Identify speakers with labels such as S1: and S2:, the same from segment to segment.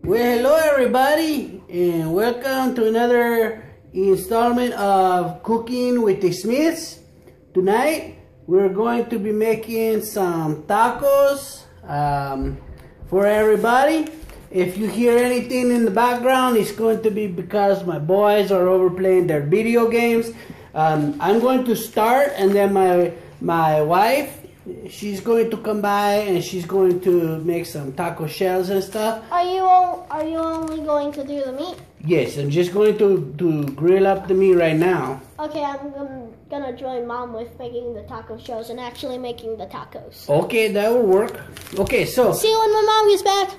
S1: Well, hello everybody, and welcome to another installment of Cooking with the Smiths. Tonight, we're going to be making some tacos for everybody. If you hear anything in the background, it's going to be because my boys are over playing their video games. I'm going to start, and then my wife, she's going to come by and she's going to make some taco shells and stuff.
S2: Are you only going to do the meat?
S1: Yes, I'm just going to grill up the meat right now.
S2: Okay, I'm gonna join Mom with making the taco shells and actually making the tacos.
S1: Okay, that will work. Okay, so
S2: see you when my mom gets back.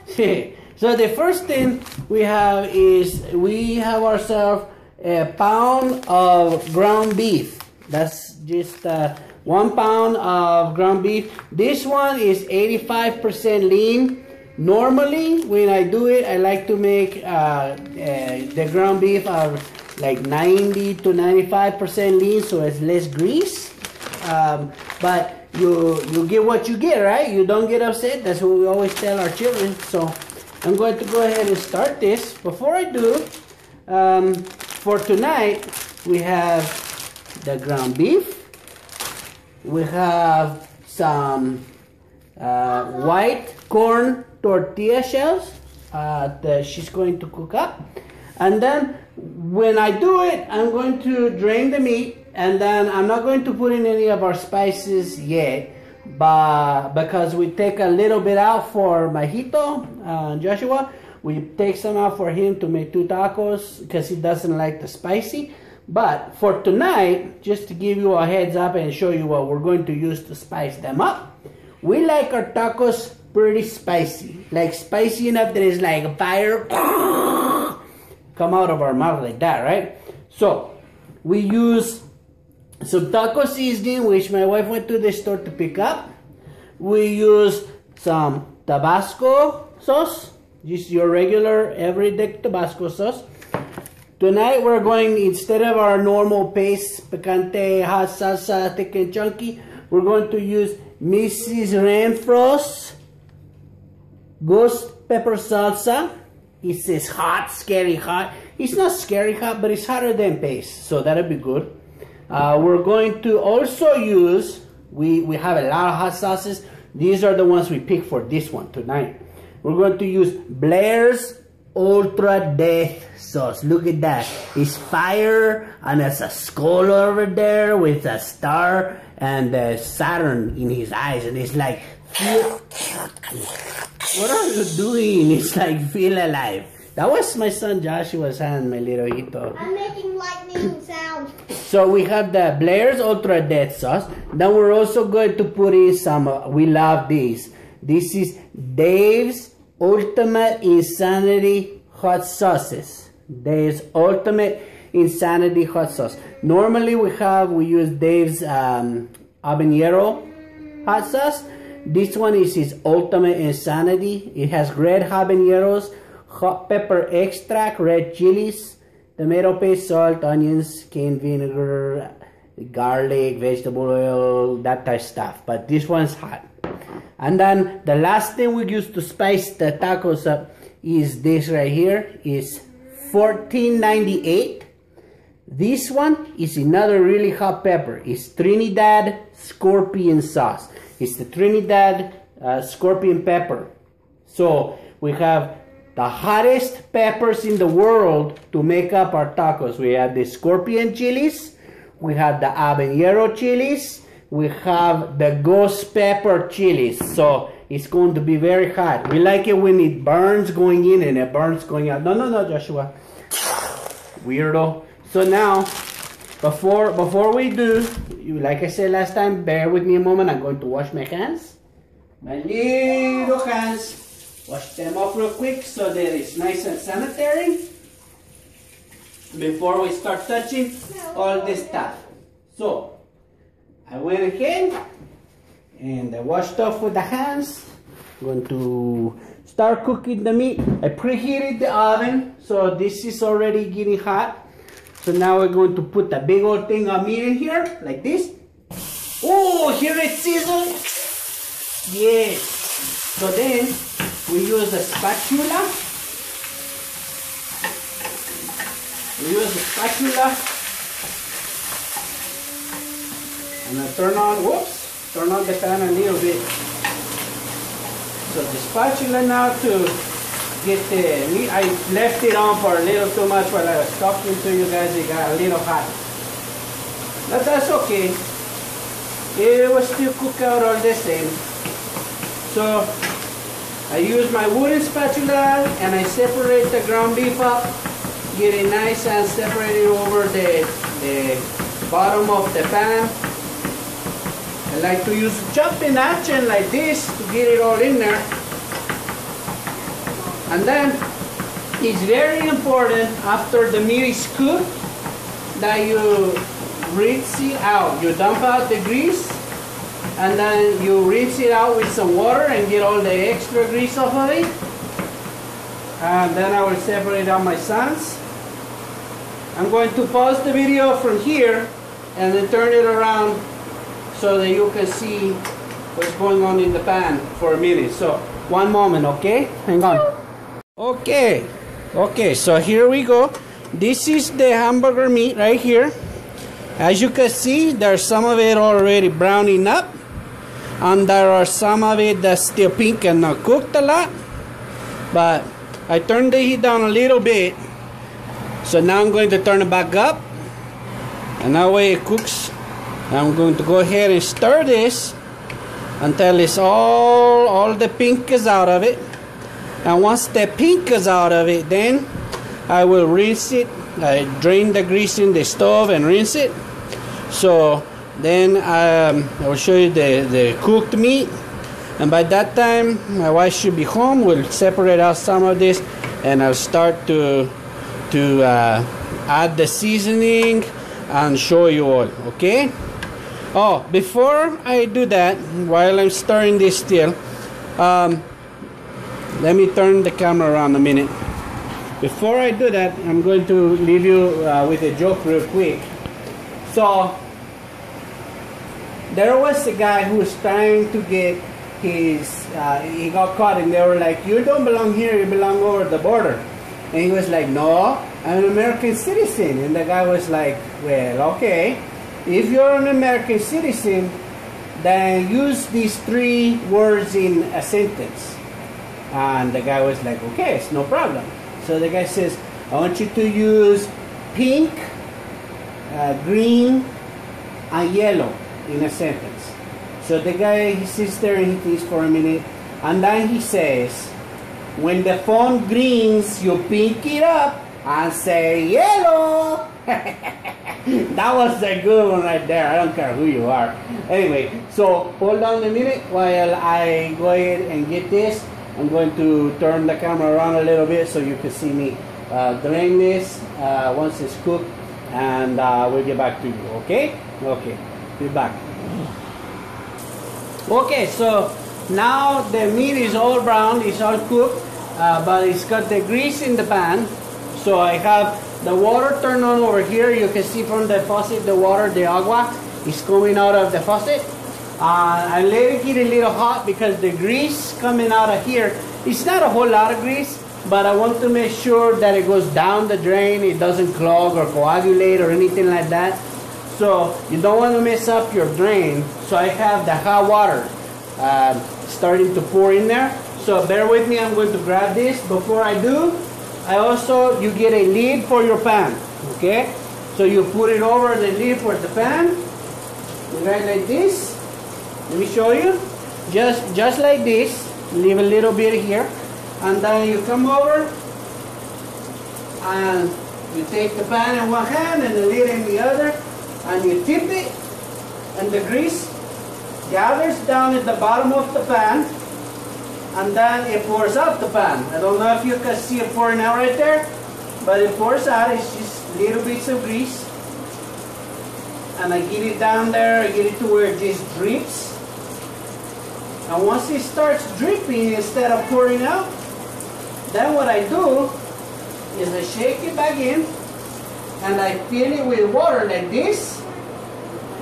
S1: So the first thing we have is we have ourselves a pound of ground beef. That's just 1 pound of ground beef. This one is 85% lean. Normally, when I do it, I like to make the ground beef of like 90 to 95% lean, so it's less grease. But you get what you get, right? You don't get upset. That's what we always tell our children. So I'm going to go ahead and start this. Before I do, for tonight, we have the ground beef. We have some white corn tortilla shells that she's going to cook up. And then when I do it, I'm going to drain the meat, and then I'm not going to put in any of our spices yet, but because we take a little bit out for Majito, Joshua. We take some out for him to make 2 tacos because he doesn't like the spicy. But for tonight, just to give you a heads up and show you what we're going to use to spice them up, we like our tacos pretty spicy. Like spicy enough that it's like fire come out of our mouth like that, right? So we use some taco seasoning, which my wife went to the store to pick up. We use some Tabasco sauce, just your regular everyday Tabasco sauce. Tonight we're going, instead of our normal paste, picante, hot salsa, thick and chunky, we're going to use Mrs. Renfro's ghost pepper salsa. It says hot, scary hot. It's not scary hot, but it's hotter than paste, so that'll be good. We're going to also use, we have a lot of hot sauces. These are the ones we picked for this one tonight. We're going to use Blair's Ultra Death sauce. Look at that. It's fire, and it's a skull over there with a star and Saturn in his eyes, and it's like, what are you doing? It's like, feel alive. That was my son Joshua's hand, my little hito.
S2: I'm making lightning sound.
S1: So we have the Blair's Ultra Death sauce. Then we're also going to put in some, we love these. This is Dave's Ultimate Insanity Hot Sauces. Dave's Ultimate Insanity Hot Sauce. Normally we use Dave's habanero hot sauce. This one is his Ultimate Insanity. It has red habaneros, hot pepper extract, red chilies, tomato paste, salt, onions, canned vinegar, garlic, vegetable oil, that type of stuff. But this one's hot. And then the last thing we use to spice the tacos up is this right here. Is $14.98. This one is another really hot pepper. It's Trinidad Scorpion sauce. It's the Trinidad Scorpion pepper. So we have the hottest peppers in the world to make up our tacos. We have the Scorpion chilies. We have the habanero chilies. We have the ghost pepper chilies. So it's going to be very hot. We like it when it burns going in and it burns going out. No, Joshua. Weirdo. So now, before we do, like I said last time, bear with me a moment. I'm going to wash my hands. My little hands. Wash them off real quick so that it's nice and sanitary before we start touching all this stuff. So I went ahead and I washed off with the hands. I'm going to start cooking the meat. I preheated the oven, so this is already getting hot. So now we're going to put a big old thing of meat in here, like this. Oh, hear it sizzle? Yes. So then we use a spatula use the spatula. And I turn on the pan a little bit. So the spatula now to get the meat. I left it on for a little too much while I was talking to you guys. It got a little hot. But that's okay. It will still cook out all the same. So I use my wooden spatula and I separate the ground beef up. Get it nice and separate it over the bottom of the pan. I like to use jumping action like this to get it all in there. And then it's very important after the meat is cooked that you rinse it out. You dump out the grease and then you rinse it out with some water and get all the extra grease off of it. And then I will separate out my sons. I'm going to pause the video from here and then turn it around so that you can see what's going on in the pan for a minute. So one moment, okay? Hang on. Okay, so here we go. This is the hamburger meat right here. As you can see, there's some of it already browning up, and there are some of it that's still pink and not cooked a lot. But I turned the heat down a little bit, so now I'm going to turn it back up, and that way it cooks. I'm going to go ahead and stir this until it's all the pink is out of it. And once the pink is out of it, then I will rinse it. I drain the grease in the stove and rinse it. So then I will show you the cooked meat. And by that time, my wife should be home. We'll separate out some of this, and I'll start to add the seasoning and show you all. Okay? Oh, before I do that, while I'm stirring this still, let me turn the camera around a minute. Before I do that, I'm going to leave you with a joke real quick. So, there was a guy who was trying to get his, he got caught and they were like, you don't belong here, you belong over the border. And he was like, no, I'm an American citizen. And the guy was like, well, okay. If you're an American citizen, then use these 3 words in a sentence. And the guy was like, okay, it's no problem. So the guy says, I want you to use pink, green, and yellow in a sentence. So the guy, he sits there and he thinks for a minute. And then he says, when the phone rings, you pick it up and say yellow. That was a good one right there. I don't care who you are. Anyway, so hold on a minute while I go ahead and get this. I'm going to turn the camera around a little bit so you can see me drain this once it's cooked, and we'll get back to you. Okay? Okay. Be back. Okay, so now the meat is all brown, it's all cooked, but it's got the grease in the pan. So I have the water turned on over here. You can see from the faucet the water, the agua, is coming out of the faucet. I let it get a little hot because the grease coming out of here, it's not a whole lot of grease, but I want to make sure that it goes down the drain, it doesn't clog or coagulate or anything like that. So you don't want to mess up your drain. So I have the hot water starting to pour in there. So bear with me, I'm going to grab this. Before I do, you get a lid for your pan, okay? So you put it over the lid for the pan, right like this. Let me show you. Just like this. Leave a little bit here, and then you come over and you take the pan in one hand and the lid in the other, and you tip it, and the grease gathers down at the bottom of the pan, and then it pours out the pan. I don't know if you can see it pouring out right there, but it pours out. It's just little bits of grease, and I get it down there. I get it to where it just drips. And once it starts dripping instead of pouring out, then what I do is I shake it back in and I fill it with water like this.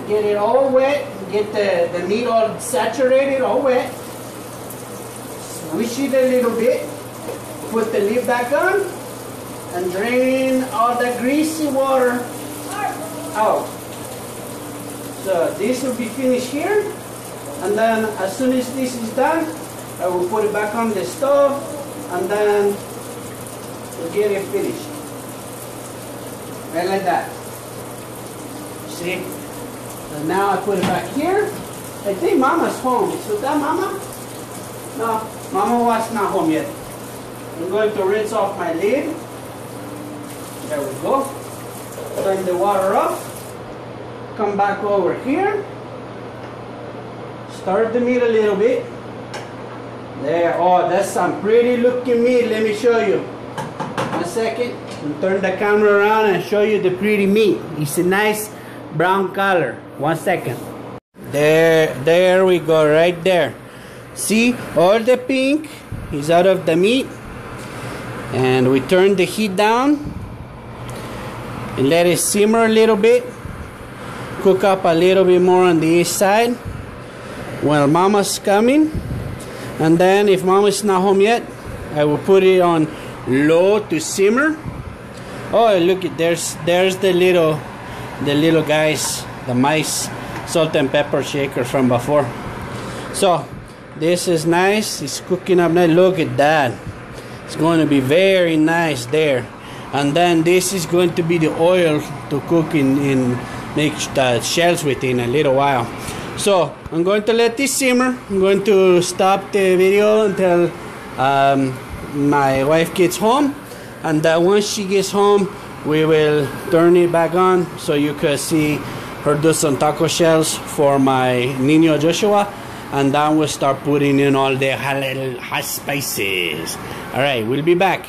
S1: Get it all wet, get the meat all saturated, all wet. Swish it a little bit, put the lid back on, and drain all the greasy water out. So this will be finished here, and then as soon as this is done, I will put it back on the stove, and then we'll get it finished. Right like that. See? So now I put it back here. I think Mama's home. Is that Mama? No, Mama was not home yet. I'm going to rinse off my lid. There we go. Turn the water off. Come back over here. Stir the meat a little bit. There. Oh, that's some pretty looking meat. Let me show you. 1 second. And turn the camera around and show you the pretty meat. It's a nice brown color. 1 second. There we go, right there. See, all the pink is out of the meat. And we turn the heat down and let it simmer a little bit. Cook up a little bit more on the east side while Mama's coming. And then if Mama's not home yet, I will put it on low to simmer. Oh, look at there's the little guys, the mice, salt and pepper shaker from before. So this is nice. It's cooking up nice. Look at that. It's going to be very nice there. And then this is going to be the oil to cook in make the shells with in a little while. So I'm going to let this simmer. I'm going to stop the video until my wife gets home, and once she gets home we will turn it back on so you can see her do some taco shells for my Nino Joshua, and then we'll start putting in all the little hot spices. All right, we'll be back.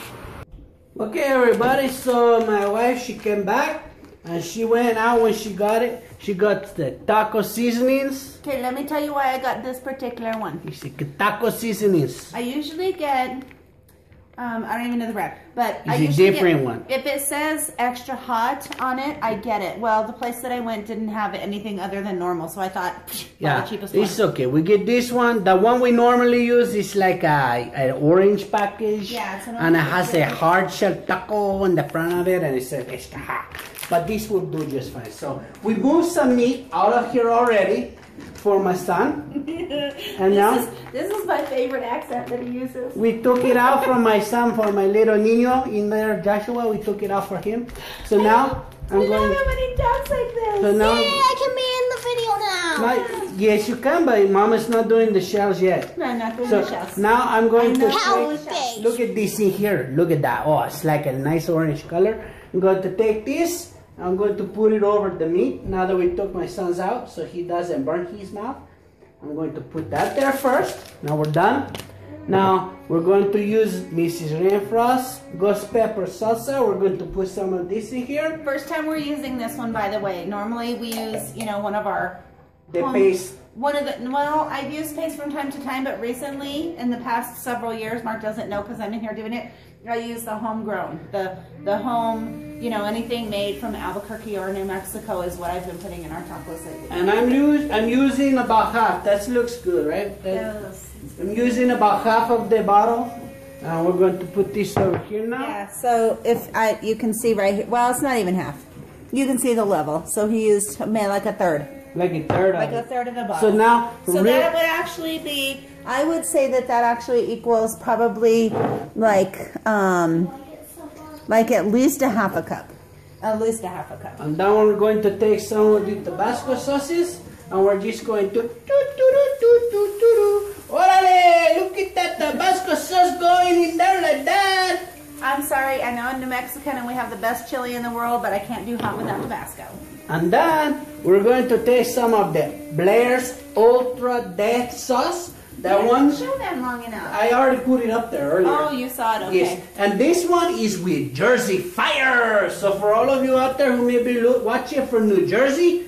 S1: Okay, everybody, so my wife, she came back and she went out when she got it. She got the taco seasonings.
S3: Okay, let me tell you why I got this particular one.
S1: It's taco seasonings.
S3: I usually get, I don't even know the brand, but
S1: It's
S3: I
S1: a
S3: usually
S1: different
S3: get,
S1: one.
S3: If it says extra hot on it, I get it. Well, the place that I went didn't have anything other than normal, so I thought,
S1: yeah,
S3: the cheapest one.
S1: it's okay. We get this one. The one we normally use is like an orange package.
S3: Yeah, it's an
S1: and it
S3: orange
S1: has
S3: package.
S1: a hard shell taco in the front of it, and it says extra hot. But this will do just fine. So we moved some meat out of here already for my son. And now
S3: this is my favorite accent that he uses.
S1: we took it out from my son, for my little Nino in there, Joshua. We took it out for him. So now I'm
S3: I
S1: going.
S3: love it when he talks like this.
S1: So now,
S2: Yay, I can be in the video now.
S1: yes, you can, but Mama's not doing the shells yet.
S3: No, I'm not doing
S1: So
S3: the shells.
S1: now I'm going to
S2: Cow
S1: take,
S2: face.
S1: look at this in here. Look at that. Oh, it's like a nice orange color. I'm going to take this. I'm going to put it over the meat. Now that we took my son's out so he doesn't burn his mouth, I'm going to put that there first. Now we're done. Now we're going to use Mrs. Renfro's ghost pepper salsa. We're going to put some of this in here.
S3: First time we're using this one, by the way. Normally we use, one of our
S1: The paste.
S3: Well, I've used paste from time to time, but recently, in the past several years, Mark doesn't know because I'm in here doing it, I use the homegrown. The home, anything made from Albuquerque or New Mexico is what I've been putting in our tacos lately.
S1: And I'm using about half. That looks good, right?
S3: Yes.
S1: I'm using about half of the bottle. We're going to put this over here now.
S3: Yeah, so you can see right here, well, it's not even half. You can see the level. So he used like a third.
S1: Like a third
S3: Like
S1: of
S3: a
S1: it.
S3: third of the bottle.
S1: So now,
S3: So that would actually be, I would say that actually equals probably like at least a half a cup. At least a half a cup.
S1: and then we're going to take some of the Tabasco sauces, and we're just going to Orale! Look at that Tabasco sauce going in there like that.
S3: I'm sorry, I know I'm New Mexican and we have the best chili in the world, but I can't do hot without Tabasco.
S1: And then we're going to take some of the Blair's Ultra Death sauce. That one,
S3: Show them long enough.
S1: I already put it up there earlier.
S3: Oh, you saw it, okay.
S1: Yes, and this one is with Jersey Fire. So for all of you out there who may be watching from New Jersey,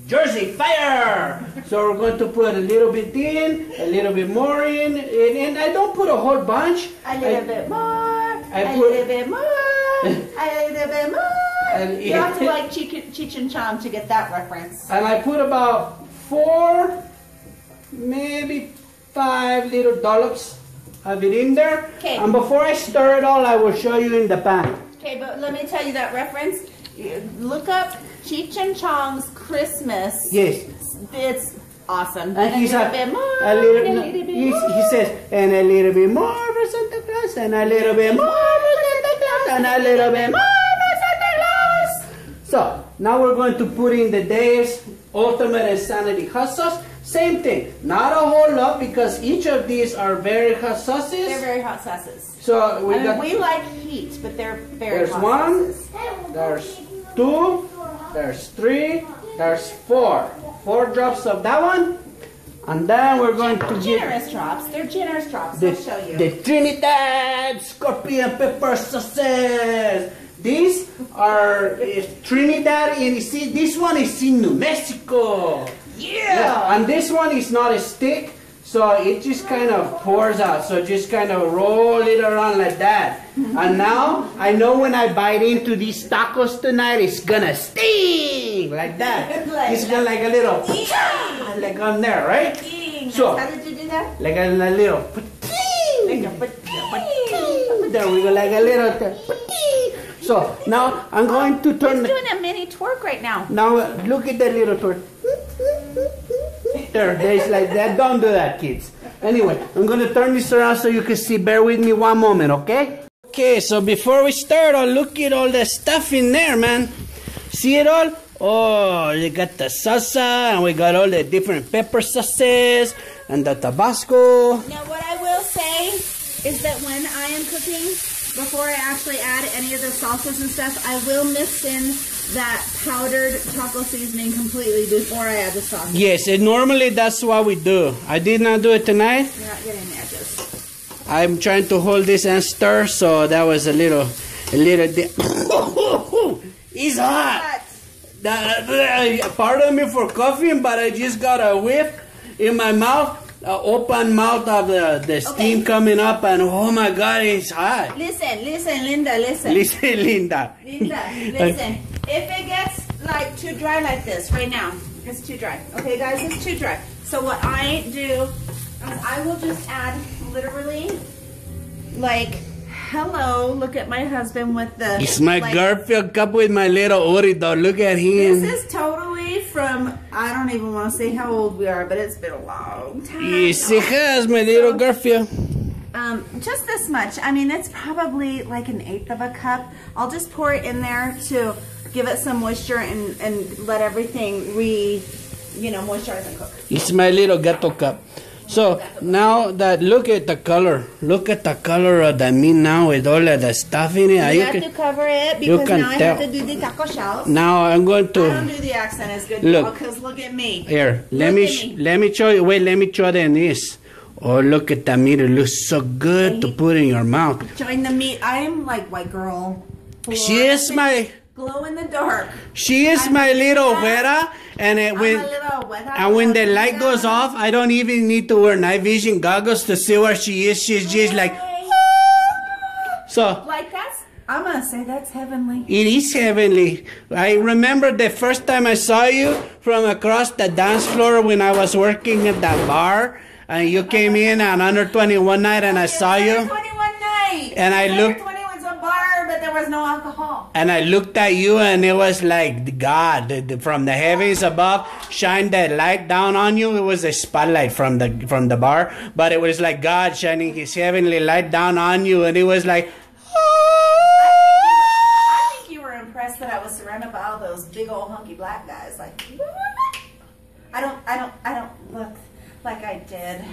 S1: Jersey Fire. So we're going to put a little bit in, a little bit more in, and I don't put a whole bunch.
S3: A little bit more,
S1: I
S3: a
S1: put-
S3: little bit more, a little bit more.
S1: And
S3: You have to like Cheech and Chong to get that reference.
S1: And I put about 4, maybe 5 little dollops of it in there.
S3: Okay.
S1: And before I stir it all, I will show you in the pan.
S3: Okay, Okay, but let me tell you that reference. Look up Cheech and Chong's Christmas.
S1: Yes.
S3: It's awesome.
S1: And he's
S3: a little bit more.
S1: He says, and a little bit more for Santa Claus, and a little bit more for Santa Claus, and a little bit more for Santa Claus. So now we're going to put in the Dave's Ultimate Insanity hot sauce. Same thing, not a whole lot because each of these are very hot sauces.
S3: They're very hot sauces.
S1: So
S3: we like heat, but they're very
S1: there's
S3: hot
S1: one,
S3: sauces.
S1: there's two, there's three, there's four. 4 drops of that one. And then we're going to
S3: generous drops. They're generous drops. I'll show you.
S1: The Trinidad Scorpion Pepper Sauces. These are Trinidad, and you see, this one is in New Mexico. Yeah. And this one is not a stick, so it just kind of pours out. So just kind of roll it around like that. And now I know when I bite into these tacos tonight, it's gonna sting like that. It's gonna like a little, like on there, right? So
S3: how did you do that?
S1: like a little, there we go, like a little. So now I'm going to turn.
S3: He's doing a mini twerk right now.
S1: Now look at that little twerk. There's like that. Don't do that, kids. Anyway, I'm going to turn this around so you can see. Bear with me one moment, okay? Okay, so before we start, look at all the stuff in there, man. See it all? Oh, you got the salsa, and we got all the different pepper sauces, and the Tabasco.
S3: Now, what I will say is that when I am cooking, before I actually add any of the salsas and stuff, I will mix in that powdered taco seasoning completely before I add the sauce.
S1: Yes, and normally that's what we do. I did not do it tonight.
S3: You're not getting the edges.
S1: I'm trying to hold this and stir, so that was a little. It's hot. Pardon me for coughing, but I just got a whiff in my mouth. Open mouth of the steam coming up, and oh my God, it's hot.
S3: Listen, Linda, listen.
S1: Listen, Linda.
S3: Listen. If it gets like too dry like this right now, it's too dry. Okay, guys, it's too dry. So what I do is I will just add literally like, hello, look at my husband with the.
S1: It's my Garfield cup with my little Orito. Look at him.
S3: This is totally from, I don't even want to say how old we are, but it's been a long time.
S1: Yes, it has, my little Garfield.
S3: Just this much. I mean, it's probably like 1/8 of a cup. I'll just pour it in there to give it some moisture and let everything moisturize and cook.
S1: It's my little gato cup. So now that look at the color of the meat now with all of the stuff in it.
S3: You have to cover it because now I have to do the taco shells.
S1: Now I'm going to.
S3: I don't do the accent as good because look at me.
S1: Here, let me show you. Wait, let me show them this. Oh, look at the meat. It looks so good to put in your mouth.
S3: Showing the meat. I am like white girl.
S1: She is my.
S3: Glow in the dark.
S1: She is my little güera, and when the light goes off, I don't even need to wear night vision goggles to see where she is. She's just like, so.
S3: Like I'm gonna say that's heavenly.
S1: It is heavenly. I remember the first time I saw you from across the dance floor when I was working at that bar, and you came in on Under 21 night, and I saw you.
S3: 21 night.
S1: And I looked.
S3: But there was no alcohol.
S1: And I looked at you, and it was like God from the heavens above shined that light down on you. It was a spotlight from the bar, but it was like God shining His heavenly light down on you, and it was like.
S3: I think you were impressed that I was surrounded by all those big old hunky black guys. Like, I don't look like I did.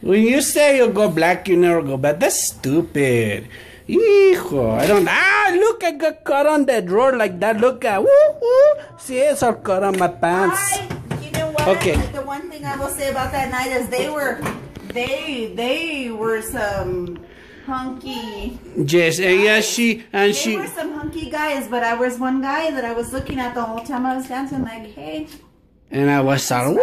S1: When you say you'll go black, you never go back. That's stupid. Hijo, I don't. Look, I got cut on that drawer like that. Look at, see, it's all cut on my pants.
S3: You know what?
S1: Okay.
S3: The one thing I will say about that night is they were some hunky.
S1: Yes, and
S3: They were some hunky guys, but I was one guy that I was looking at the whole time I was dancing, like, hey.
S1: And I was all,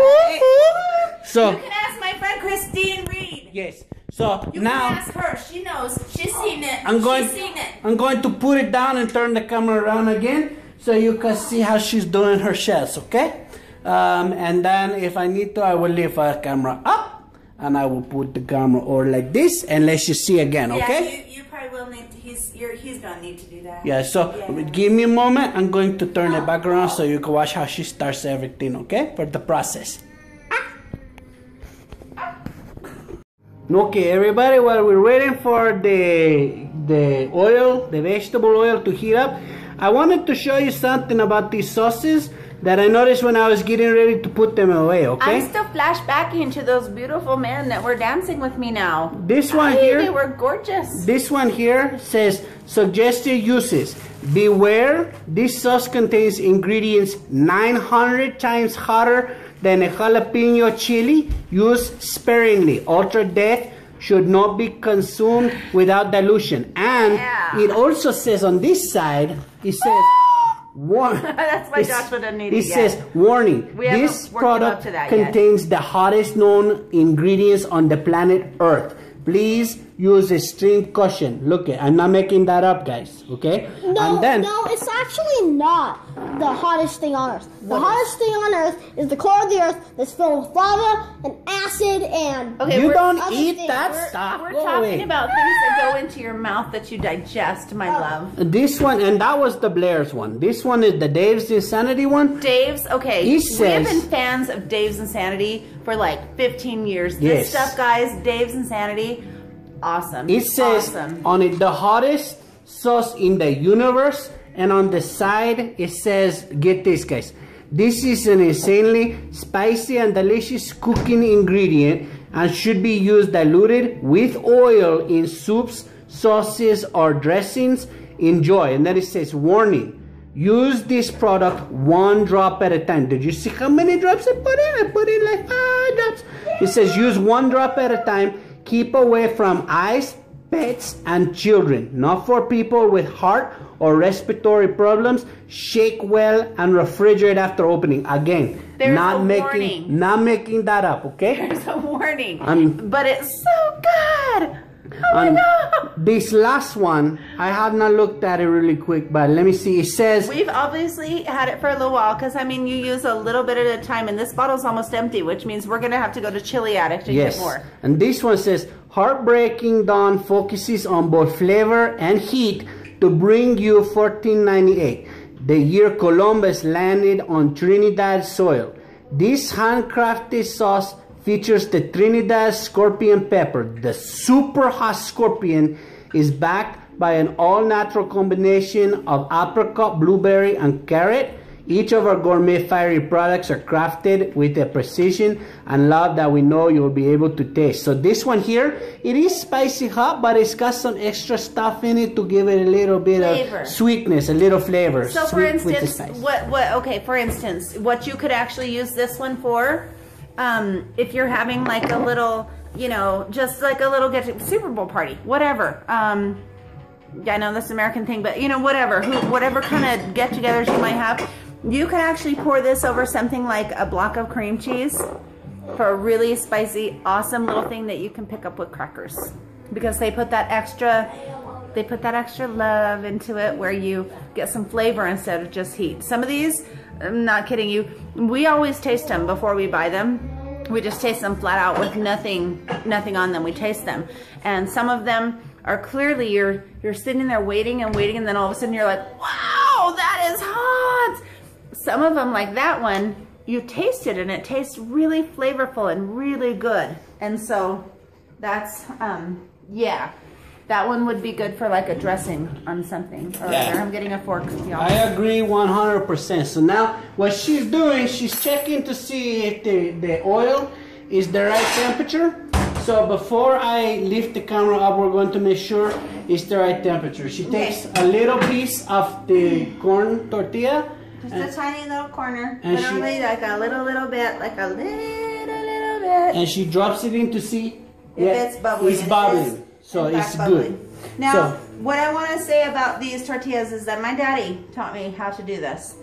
S1: So.
S3: You can ask my friend Christine Reed.
S1: Yes. So
S3: you
S1: now
S3: can ask her. She knows. She's seen it.
S1: I'm going to put it down and turn the camera around again so you can see how she's doing her shells, okay? And then if I need to, I will lift our camera up and I will put the camera over like this and let you see again, okay?
S3: Yeah, you probably will need to, he's gonna need to do that.
S1: Yeah, so give me a moment. I'm going to turn it back around so you can watch how she starts everything, okay? For the process. Okay, everybody, while we're waiting for the oil, the vegetable oil to heat up, I wanted to show you something about these sauces that I noticed when I was getting ready to put them away, okay?
S3: I'm still flashbacking to those beautiful men that were dancing with me now.
S1: This one here,
S3: they were gorgeous.
S1: This one here says, suggested uses. Beware, this sauce contains ingredients 900 times hotter than a jalapeno chili. Use sparingly. Ultra death should not be consumed without dilution. And it also says on this side, it says,
S3: That's why Joshua doesn't need it yet.
S1: It says, warning, this product contains the hottest known ingredients on the planet Earth. Please use extreme caution. Look, I'm not making that up, guys, okay?
S2: No, no, it's actually not the hottest thing on Earth. The hottest thing on Earth is the core of the Earth that's filled with lava and acid and...
S1: Okay, you don't eat that stuff.
S3: We're talking about things that go into your mouth that you digest, my love.
S1: This one, and that was the Blair's one. This one is the Dave's Insanity one.
S3: Dave's, okay.
S1: We
S3: have been fans of Dave's Insanity for like 15 years. This stuff, guys, Dave's Insanity, awesome.
S1: It says on it, the hottest sauce in the universe, and on the side it says, get this, guys, this is an insanely spicy and delicious cooking ingredient and should be used diluted with oil in soups, sauces, or dressings. Enjoy. And then it says, warning, use this product 1 drop at a time. Did you see how many drops I put in? I put in like 5 drops. It says use 1 drop at a time. Keep away from eyes, pets, and children. Not for people with heart or respiratory problems. Shake well and refrigerate after opening. Again, not making that up, okay?
S3: There's a warning. But it's so good. Oh my God.
S1: This last one, I have not looked at it really quick, but let me see. It says...
S3: We've obviously had it for a little while because, I mean, you use a little bit at a time, and this bottle's almost empty, which means we're going to have to go to Chili Addict to get more.
S1: And this one says, Heartbreaking Dawn focuses on both flavor and heat to bring you 1498, the year Columbus landed on Trinidad soil. This handcrafted sauce features the Trinidad scorpion pepper. The super hot scorpion is backed by an all-natural combination of apricot, blueberry, and carrot. Each of our gourmet fiery products are crafted with a precision and love that we know you'll be able to taste. So this one here, it is spicy hot, but it's got some extra stuff in it to give it a little bit of sweetness, a little flavor.
S3: So for instance, for instance, what you could actually use this one for, if you're having like a little, you know, just like a little Super Bowl party, whatever. Yeah, I know this American thing, but you know, whatever kind of get-togethers you might have, you can actually pour this over something like a block of cream cheese for a really spicy, awesome little thing that you can pick up with crackers, because they put that extra love into it where you get some flavor instead of just heat. Some of these, I'm not kidding you, we always taste them before we buy them. We just taste them flat out with nothing on them. We taste them, and some of them are clearly you're sitting there waiting and waiting, and then all of a sudden you're like, wow, that is hot. Some of them, like that one, you taste it and it tastes really flavorful and really good. And so that's yeah, that one would be good for like a dressing on something or other. I'm getting a fork, y'all.
S1: I agree 100%. So now what she's doing, she's checking to see if the oil is the right temperature. So before I lift the camera up, we're going to make sure it's the right temperature. She takes a little piece of the corn tortilla.
S3: Just a tiny little corner. Literally like a little bit, like a little bit.
S1: And she drops it in to see
S3: if it's bubbling.
S1: It's bubbling. So it's good.
S3: Now, what I want to say about these tortillas is that my daddy taught me how to do this.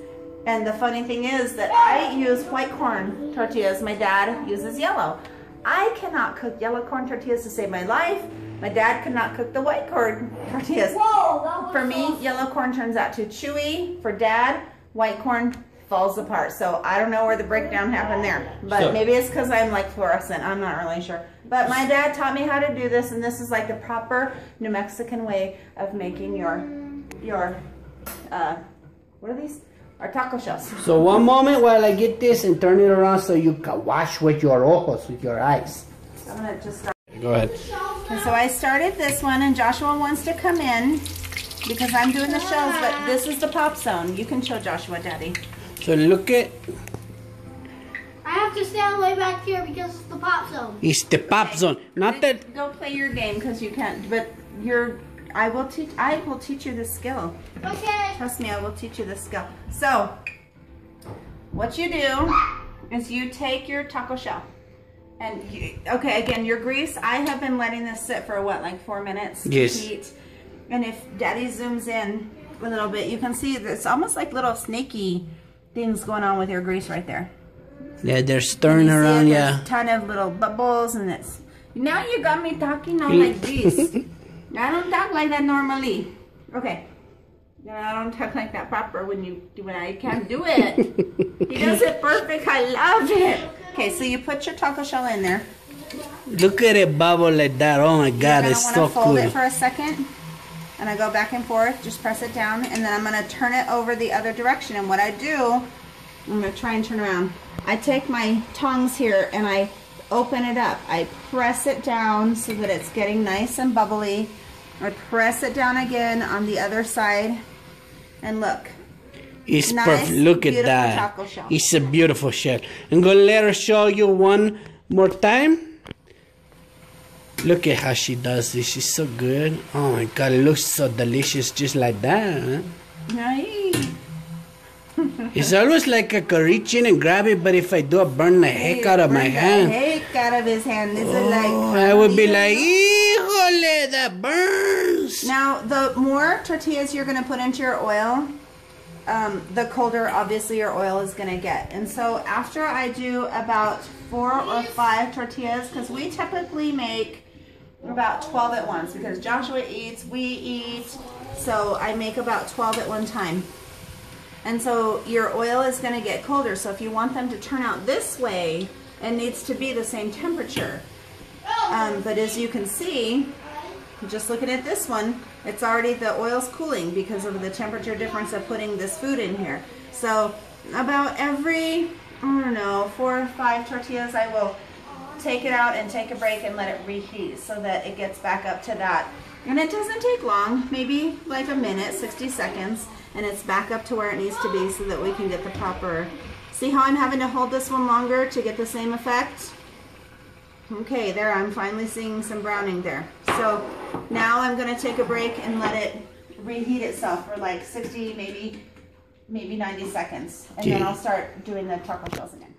S3: And the funny thing is that I use white corn tortillas. My dad uses yellow. I cannot cook yellow corn tortillas to save my life. My dad could not cook the white corn tortillas. For me, yellow corn turns out too chewy. For Dad, white corn falls apart. So I don't know where the breakdown happened there, but maybe it's because I'm like fluorescent. I'm not really sure. But my dad taught me how to do this, and this is like the proper New Mexican way of making your what are these? Our taco shells.
S1: So one moment while I get this and turn it around so you can wash with your ojos, with your eyes.
S3: I'm gonna just start.
S1: Go ahead.
S3: Okay, so I started this one, and Joshua wants to come in because I'm doing the shells, but this is the pop zone. You can show Joshua, Daddy.
S1: So look at.
S2: I have to stand way back here because it's the pop zone.
S1: It's the pop zone. Not that.
S3: Go play your game because you can't. But I will teach you the skill.
S2: Okay.
S3: Trust me, I will teach you the skill. So, what you do is you take your taco shell. And okay, again, your grease, I have been letting this sit for what, like 4 minutes?
S1: Yes.
S3: Heat. And if Daddy zooms in a little bit, you can see it's almost like little snaky things going on with your grease right there.
S1: Yeah, they're stirring around,
S3: There's a ton of little bubbles, and it's... Now you got me talking all like this. I don't talk like that normally. Okay. I don't talk like that proper when I can't do it. He does it perfect. I love it. Okay, so you put your taco shell in there.
S1: Look at it bubble like that. Oh my God, it's so
S3: cool. I'm gonna fold
S1: cool.
S3: it for a second, and I go back and forth. Just press it down, and then I'm gonna turn it over the other direction. And what I do, I'm gonna try and turn around. I take my tongs here and I open it up. I press it down so that it's getting nice and bubbly. I press it down again on the other side, and look.
S1: It's
S3: nice,
S1: perfect. Look at that.
S3: Taco shell.
S1: It's a beautiful shell. I'm gonna let her show you one more time. Look at how she does this. She's so good. Oh my God, it looks so delicious just like that. Huh?
S3: Nice.
S1: It's always like I could reach in and grab it, but if I do, I burn the heck out of my hand.
S3: Heck out of his hand. Is it like?
S1: I would be like, híjole, that burns.
S3: Now, the more tortillas you're going to put into your oil, the colder, obviously, your oil is going to get. And so after I do about 4 or 5 tortillas, because we typically make about 12 at once, because Joshua eats, we eat, so I make about 12 at one time. And so your oil is going to get colder. So if you want them to turn out this way, it needs to be the same temperature. But as you can see, just looking at this one, it's already, the oil's cooling because of the temperature difference of putting this food in here. So about every, I don't know, 4 or 5 tortillas, I will take it out and take a break and let it reheat so that it gets back up to that. And it doesn't take long, maybe like a minute, 60 seconds. And it's back up to where it needs to be so that we can get the proper... See how I'm having to hold this one longer to get the same effect? Okay, there, I'm finally seeing some browning there. So now I'm going to take a break and let it reheat itself for like 60, maybe 90 seconds. And then I'll start doing the taco shells again.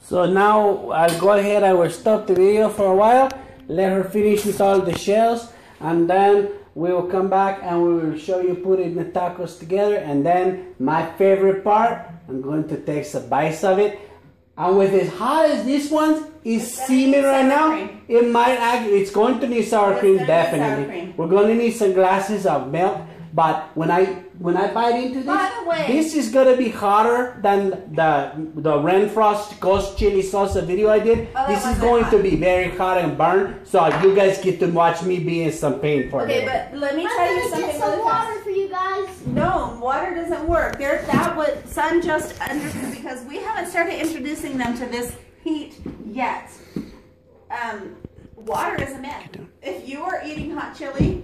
S3: So now I'll go ahead, I will stop the video for a while, let her finish with all the shells, and then we will come back and we will show you putting the tacos together. And then my favorite part, I'm going to take some bites of it. And with as hot as this one is steaming right now, it might actually, it's going to need sour cream, definitely. We're going to need some glasses of milk. But when I bite into this, this is gonna be hotter than the Renfrost Ghost Chili Salsa video I did. This is going to be very hot and burn, so you guys get to watch me be in some pain for it. Okay, but let me tell you something.
S2: Get some water for you guys.
S3: No, water doesn't work. There's that what Son just understood, because we haven't started introducing them to this heat yet. Water is a myth. If you are eating hot chili,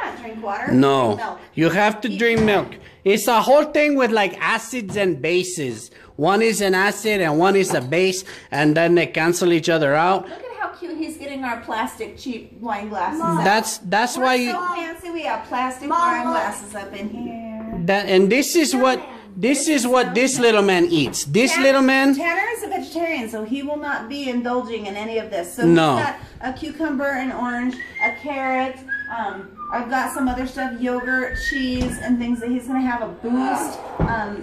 S3: not drink water.
S1: No,
S3: milk.
S1: You have to drink milk. It's a whole thing with like acids and bases. One is an acid and one is a base, and then they cancel each other out.
S3: Look at how cute he's getting our plastic cheap wine glasses.
S1: That's why you.
S3: So fancy. We have plastic wine glasses up in here.
S1: This is what this little man eats. Little man.
S3: Tanner is a vegetarian, so he will not be indulging in any of this. So
S1: no.
S3: He's got a cucumber, an orange, a carrot. I've got some other stuff, yogurt, cheese, and things that he's going to have a boost.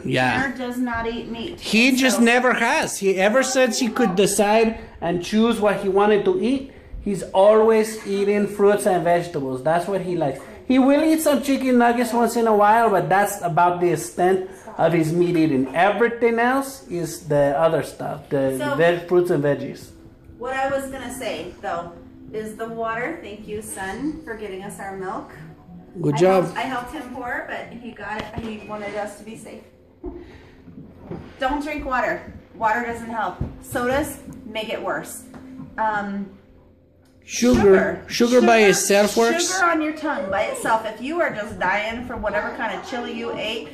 S3: Tanner does not eat meat.
S1: He just never has. He ever since he could decide and choose what he wanted to eat, he's always eating fruits and vegetables. That's what he likes. He will eat some chicken nuggets once in a while, but that's about the extent of his meat eating. Everything else is the other stuff, the fruits and veggies.
S3: What I was gonna say though is the water. Thank you, son, for getting us our milk.
S1: Good job.
S3: I helped him pour, but he got it. He wanted us to be safe. Don't drink water. Water doesn't help. Sodas make it worse.
S1: Sugar by itself works.
S3: Sugar on your tongue by itself. If you are just dying for whatever kind of chili you ate,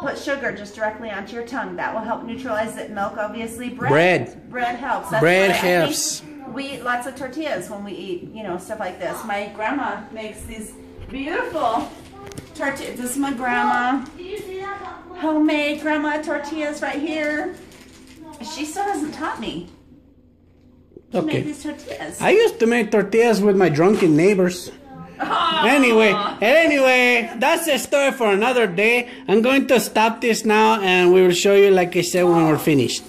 S3: put sugar just directly onto your tongue. That will help neutralize it. Milk, obviously. Bread helps. That's
S1: bread helps.
S3: We eat lots of tortillas when we eat, stuff like this. My grandma makes these beautiful tortillas. This is my grandma. Homemade grandma tortillas right here. She still hasn't taught me. To make these tortillas.
S1: I used to make tortillas with my drunken neighbors. Oh. Anyway, that's a story for another day. I'm going to stop this now and we will show you, like I said, when we're finished.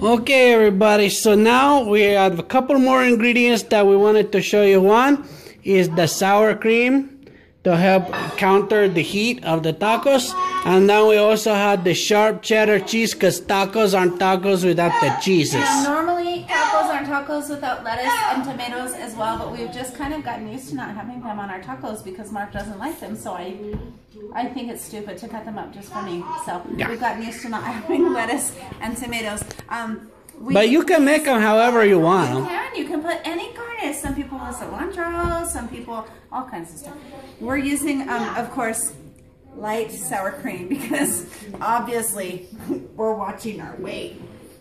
S1: Okay, everybody, so now we have a couple more ingredients that we wanted to show you. One is the sour cream to help counter the heat of the tacos. And then we also had the sharp cheddar cheese, because tacos aren't tacos without the cheeses.
S3: Yeah, normally tacos aren't tacos without lettuce and tomatoes as well, but we've just kind of gotten used to not having them on our tacos because Mark doesn't like them, so I think it's stupid to cut them up just for me. So we've gotten used to not having lettuce and tomatoes.
S1: But you can make them however you want.
S3: You can put any garnish. Some people with cilantro, some people, all kinds of stuff. We're using, of course, light sour cream because obviously we're watching our weight.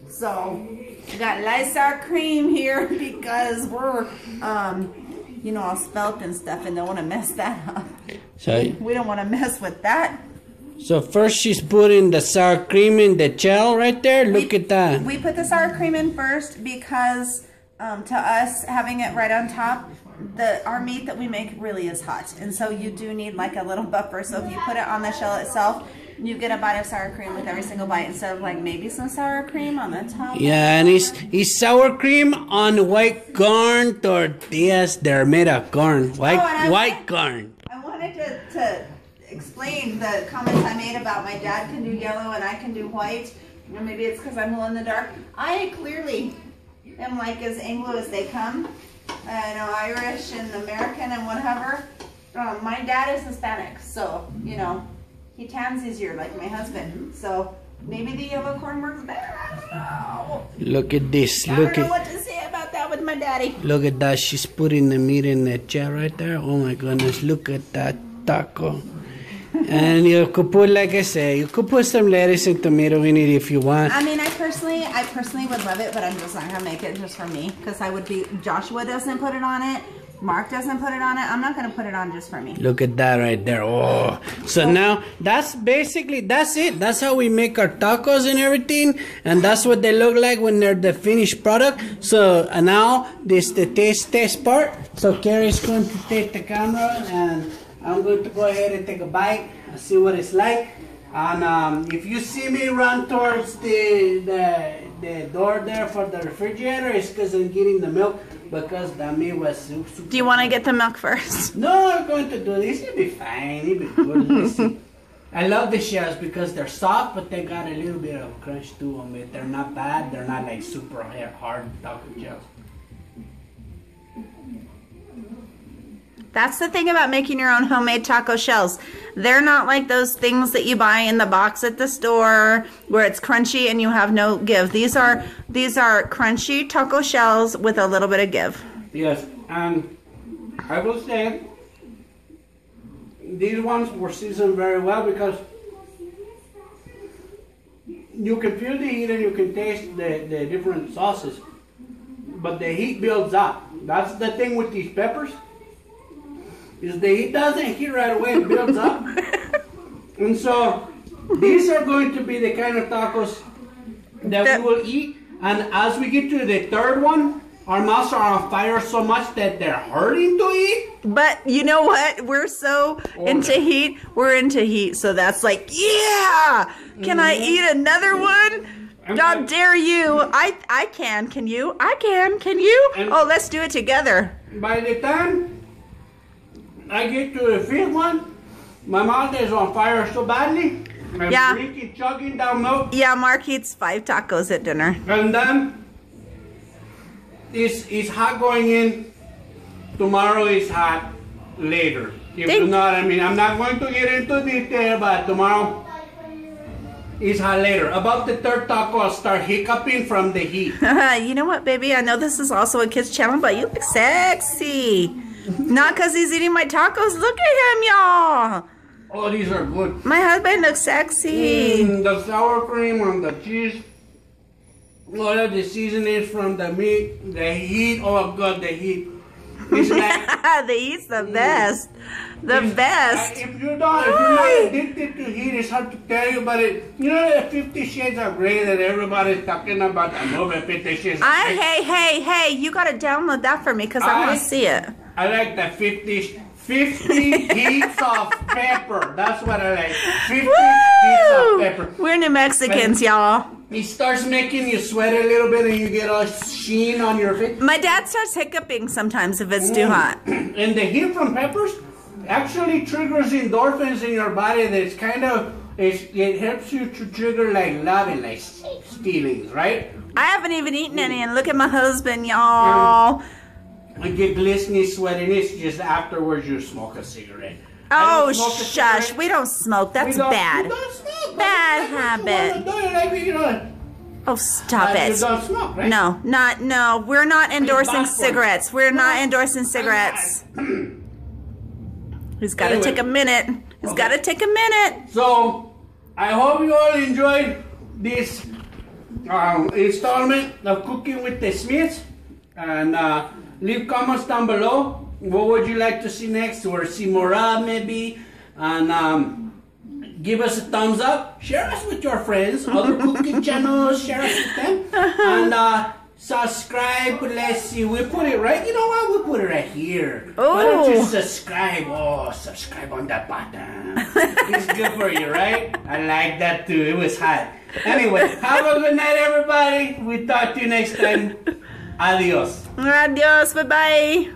S3: So we got light sour cream here because we're, all svelte and stuff and don't want to mess that up. So we don't want to mess with that.
S1: So first she's putting the sour cream in the gel right there. Look at that.
S3: We put the sour cream in first because to us having it right on top, our meat that we make really is hot. And so you do need like a little buffer. So if you put it on the shell itself, you get a bite of sour cream with every single bite instead of like maybe some sour cream on the top.
S1: Yeah, and it's sour cream on white corn tortillas. They're made of corn. White corn.
S3: I wanted to explain the comments I made about my dad can do yellow and I can do white, and maybe it's because I'm glow in the dark. I clearly am like as Anglo as they come, Irish and American and whatever. My dad is Hispanic, so he tans easier like my husband. So maybe the yellow corn works better. I don't know.
S1: Look at this.
S3: I don't know what to say about that with my daddy.
S1: Look at that. She's putting the meat in the jar right there. Oh my goodness! Look at that taco. And you could put, like I say, you could put some lettuce and tomato in it if you want.
S3: I mean, I personally would love it, but I'm just not gonna make it just for me because Joshua doesn't put it on it. Mark doesn't put it on it. I'm not gonna put it on just for me.
S1: Look at that right there. Oh, so now that's it. That's how we make our tacos and everything, and that's what they look like when they're the finished product. So now this the taste part. So Carrie's going to take the camera and I'm going to go ahead and take a bite and see what it's like. And if you see me run towards the door there for the refrigerator, it's because I'm getting the milk because the meat was super.
S3: Do you want to get the milk first?
S1: No, I'm going to do this. It'll be fine. It'll be good. Let's see. I love the shells because they're soft, but they got a little bit of crunch to them. They're not bad. They're not like super hard taco shells.
S3: That's the thing about making your own homemade taco shells. They're not like those things that you buy in the box at the store where it's crunchy and you have no give. These are crunchy taco shells with a little bit of give.
S1: Yes, and I will say these ones were seasoned very well because you can feel the heat and you can taste the different sauces, but the heat builds up. That's the thing with these peppers. Is the heat doesn't hit right away, it builds up. And so these are going to be the kind of tacos that we will eat. And as we get to the third one, our mouths are on fire so much that they're hurting to eat.
S3: But you know what? We're so into heat. We're into heat. So that's like, yeah! Can I eat another one? How dare you? I can. Can you? I can. Can you? Oh, let's do it together.
S1: By the time I get to the fifth one, my mouth is on fire so badly. I'm
S3: Yeah.
S1: drinking, chugging down milk.
S3: Yeah, Mark eats 5 tacos at dinner.
S1: And then it's hot going in. Tomorrow is hot later. If you know what I mean. I'm not going to get into detail, but tomorrow is hot later. About the third taco, I'll start hiccuping from the heat.
S3: You know what, baby? I know this is also a kid's channel, but you look sexy. Not because he's eating my tacos. Look at him, y'all.
S1: Oh, these are good.
S3: My husband looks sexy.
S1: The sour cream on the cheese. All of the seasonings from the meat, the heat. Oh God, the heat. It's like
S3: The heat's the best. The best.
S1: If you're not addicted to heat, it's hard to tell you. But you know the 50 Shades of Grey that everybody's talking about. The movie 50 Shades of Grey.
S3: Hey! You gotta download that for me because I want to see it.
S1: I like the 50 heats of pepper. That's what I like. 50 heats of pepper.
S3: We're New Mexicans, y'all.
S1: It starts making you sweat a little bit and you get a sheen on your face.
S3: My dad starts hiccuping sometimes if it's too hot.
S1: And the heat from peppers actually triggers endorphins in your body. That's kind of, it helps you to trigger like love and like feelings, right?
S3: I haven't even eaten any, and look at my husband, y'all.
S1: You get glistening sweatiness just afterwards you smoke a cigarette.
S3: Oh, shush. We don't smoke. That's bad.
S1: You don't smoke.
S3: Bad habit. Oh, stop it.
S1: You don't smoke, right?
S3: No. We're not endorsing cigarettes. We're not endorsing cigarettes. He's got to take a minute. He's got to take a minute.
S1: So, I hope you all enjoyed this installment of Cooking with the Smiths. And leave comments down below. What would you like to see next, or see more of maybe? And give us a thumbs up. Share us with your friends. Other cooking channels, share us with them. And subscribe. Let's see. We put it right. You know what? We put it right here. Why don't you subscribe? Oh, subscribe on that button. It's good for you, right? I like that too. It was hot. Anyway, have a good night, everybody. We talk to you next time. Adios.
S3: Adios. Bye-bye.